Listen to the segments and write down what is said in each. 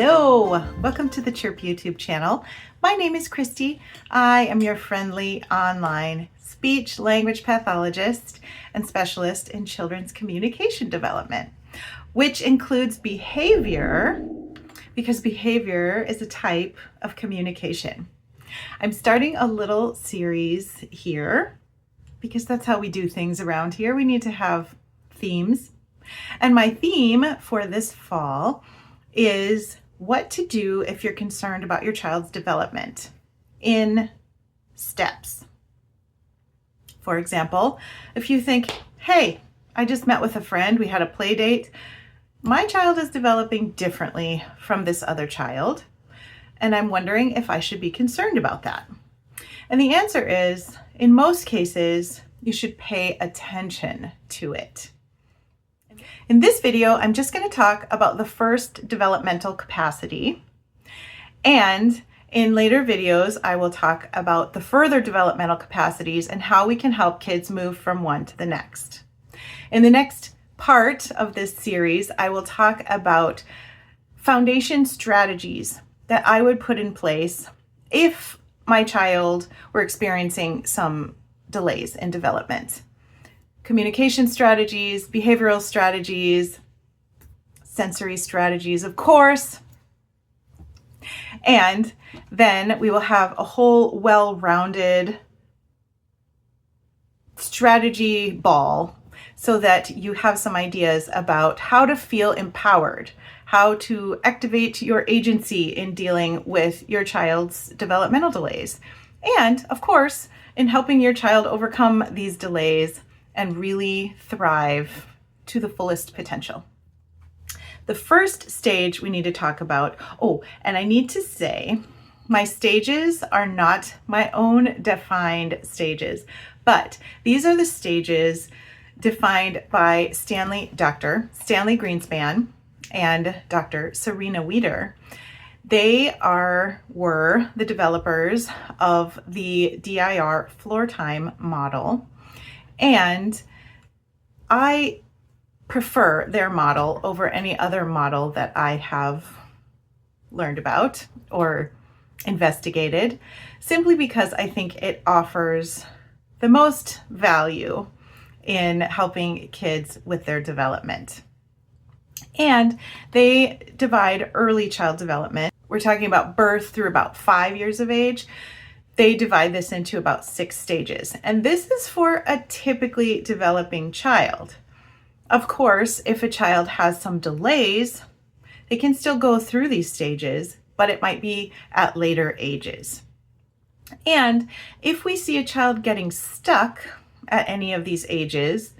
Hello, welcome to the Chirp YouTube channel. My name is Christy. I am your friendly online speech language pathologist and specialist in children's communication development, which includes behavior, because behavior is a type of communication. I'm starting a little series here because that's how we do things around here. We need to have themes. And my theme for this fall is what to do if you're concerned about your child's development in steps. For example, if you think, hey, I just met with a friend, we had a play date, my child is developing differently from this other child, and I'm wondering if I should be concerned about that. And the answer is, in most cases, you should pay attention to it. In this video, I'm just going to talk about the first developmental capacity, and in later videos, I will talk about the further developmental capacities and how we can help kids move from one to the next. In the next part of this series, I will talk about foundation strategies that I would put in place if my child were experiencing some delays in development. Communication strategies, behavioral strategies, sensory strategies, of course. And then we will have a whole well-rounded strategy ball so that you have some ideas about how to feel empowered, how to activate your agency in dealing with your child's developmental delays, and of course, in helping your child overcome these delays and really thrive to the fullest potential. The first stage we need to talk about, and I need to say, my stages are not my own defined stages, but these are the stages defined by Dr. Stanley Greenspan and Dr. Serena Wieder. They were the developers of the DIR floor time model, and I prefer their model over any other model that I have learned about or investigated, simply because I think it offers the most value in helping kids with their development. And they divide early child development. We're talking about birth through about 5 years of age. They divide this into about 6 stages. And this is for a typically developing child. Of course, if a child has some delays, they can still go through these stages, but it might be at later ages. And if we see a child getting stuck at any of these ages,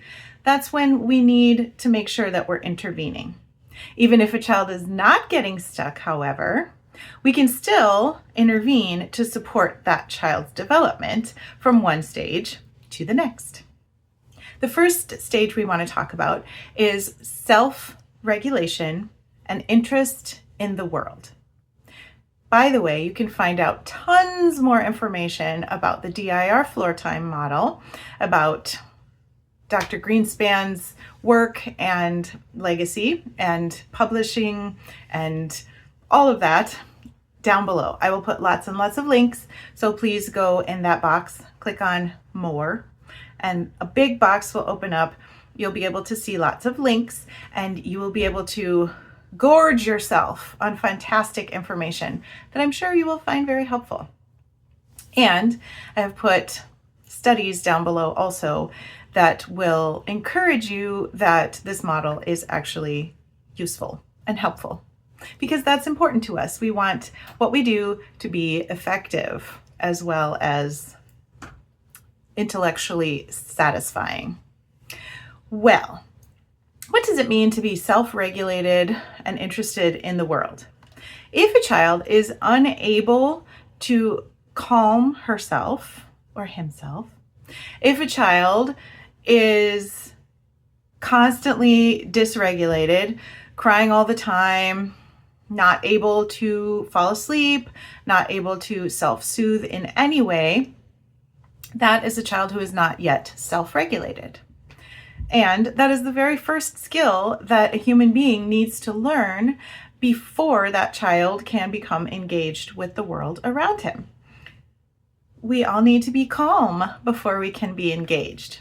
that's when we need to make sure that we're intervening. Even if a child is not getting stuck, however, we can still intervene to support that child's development from one stage to the next. The first stage we want to talk about is self-regulation and interest in the world. By the way, you can find out tons more information about the DIR floor time model, about Dr. Greenspan's work and legacy and publishing and all of that down below. I will put lots and lots of links, so please go in that box, click on more, and a big box will open up. You'll be able to see lots of links, and you will be able to gorge yourself on fantastic information that I'm sure you will find very helpful. And I have put studies down below also that will encourage you that this model is actually useful and helpful, because that's important to us. We want what we do to be effective as well as intellectually satisfying. Well, what does it mean to be self-regulated and interested in the world? If a child is unable to calm herself or himself, if a child is constantly dysregulated, crying all the time, not able to fall asleep, not able to self-soothe in any way, that is a child who is not yet self-regulated. And that is the very first skill that a human being needs to learn before that child can become engaged with the world around him. We all need to be calm before we can be engaged.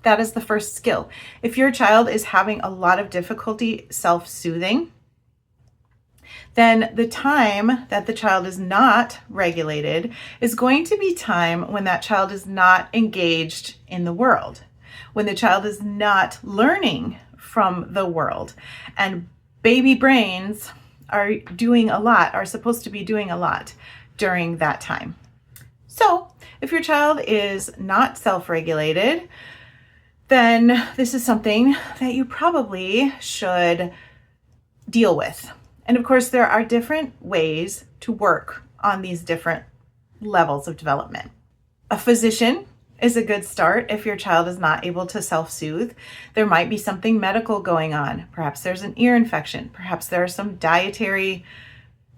That is the first skill. If your child is having a lot of difficulty self-soothing, then the time that the child is not regulated is going to be time when that child is not engaged in the world, when the child is not learning from the world. And baby brains are supposed to be doing a lot during that time. So if your child is not self-regulated, then this is something that you probably should deal with. And of course, there are different ways to work on these different levels of development. A physician is a good start if your child is not able to self-soothe. There might be something medical going on. Perhaps there's an ear infection. Perhaps there are some dietary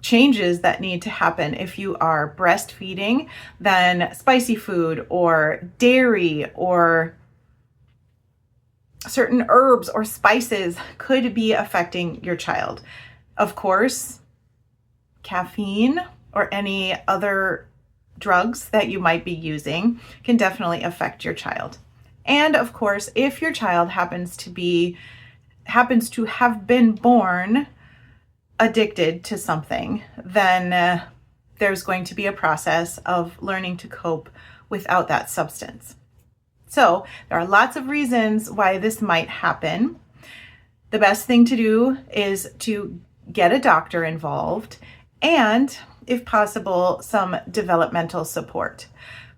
changes that need to happen. If you are breastfeeding, then spicy food or dairy or certain herbs or spices could be affecting your child. Of course, caffeine or any other drugs that you might be using can definitely affect your child. And of course, if your child happens to have been born addicted to something, then there's going to be a process of learning to cope without that substance. So there are lots of reasons why this might happen. The best thing to do is to get a doctor involved and, if possible, some developmental support.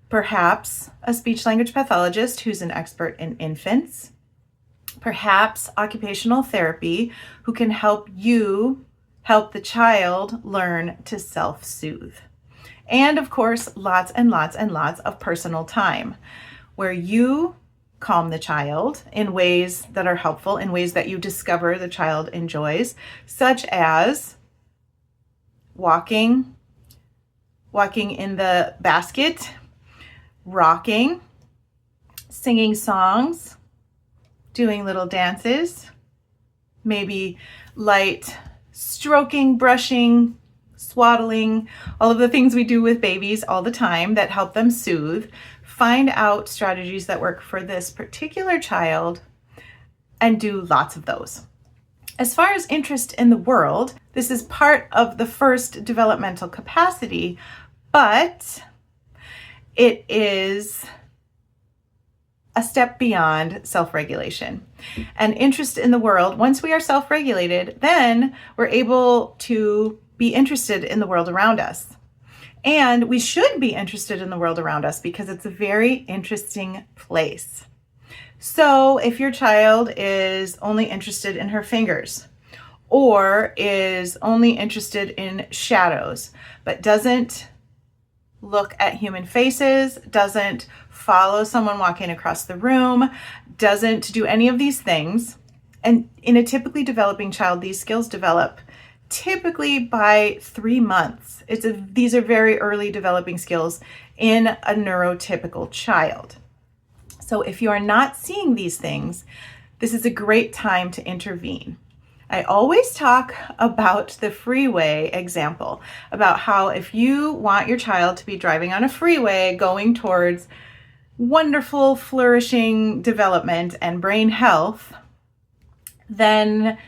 Perhaps a speech-language pathologist who's an expert in infants. Perhaps occupational therapy who can help the child learn to self-soothe. And of course, lots and lots and lots of personal time where you calm the child in ways that are helpful, in ways that you discover the child enjoys, such as walking in the basket, rocking, singing songs, doing little dances, maybe light stroking, brushing, swaddling, all of the things we do with babies all the time that help them soothe. Find out strategies that work for this particular child and do lots of those. As far as interest in the world, this is part of the first developmental capacity, but it is a step beyond self-regulation. And interest in the world, once we are self-regulated, then we're able to be interested in the world around us. And we should be interested in the world around us because it's a very interesting place. So if your child is only interested in her fingers or is only interested in shadows, but doesn't look at human faces, doesn't follow someone walking across the room, doesn't do any of these things, and in a typically developing child, these skills develop typically by 3 months. These are very early developing skills in a neurotypical child. So if you are not seeing these things, this is a great time to intervene. I always talk about the freeway example, about how if you want your child to be driving on a freeway going towards wonderful, flourishing development and brain health, then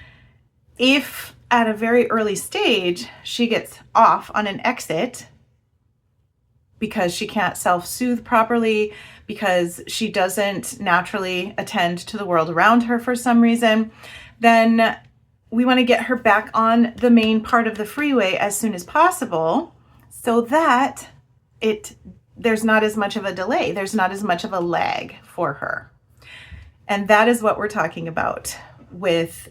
if at a very early stage she gets off on an exit because she can't self-soothe properly, because she doesn't naturally attend to the world around her for some reason, then we want to get her back on the main part of the freeway as soon as possible so that there's not as much of a delay, there's not as much of a lag for her. And that is what we're talking about with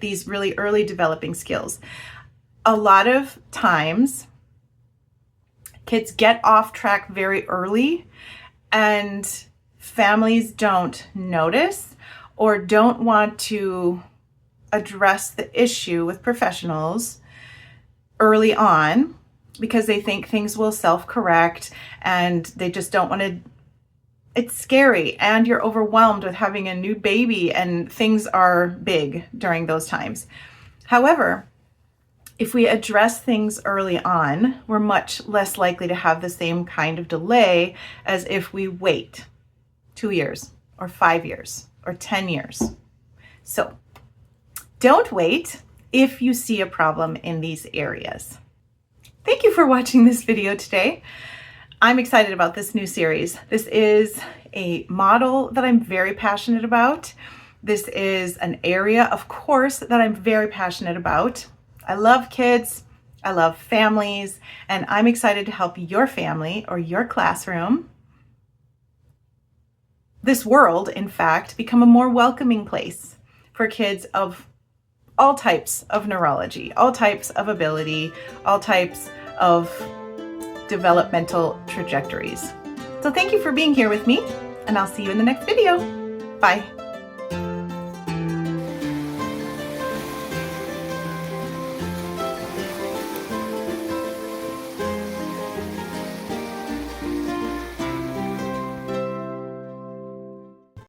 these really early developing skills. A lot of times kids get off track very early and families don't notice or don't want to address the issue with professionals early on because they think things will self-correct and they just don't want to. It's scary and you're overwhelmed with having a new baby and things are big during those times. However, if we address things early on, we're much less likely to have the same kind of delay as if we wait 2 years or 5 years or 10 years. So don't wait if you see a problem in these areas. Thank you for watching this video today. I'm excited about this new series. This is a model that I'm very passionate about. This is an area, of course, that I'm very passionate about. I love kids, I love families, and I'm excited to help your family or your classroom, this world, in fact, become a more welcoming place for kids of all types of neurology, all types of ability, all types of developmental trajectories. So thank you for being here with me, and I'll see you in the next video. Bye.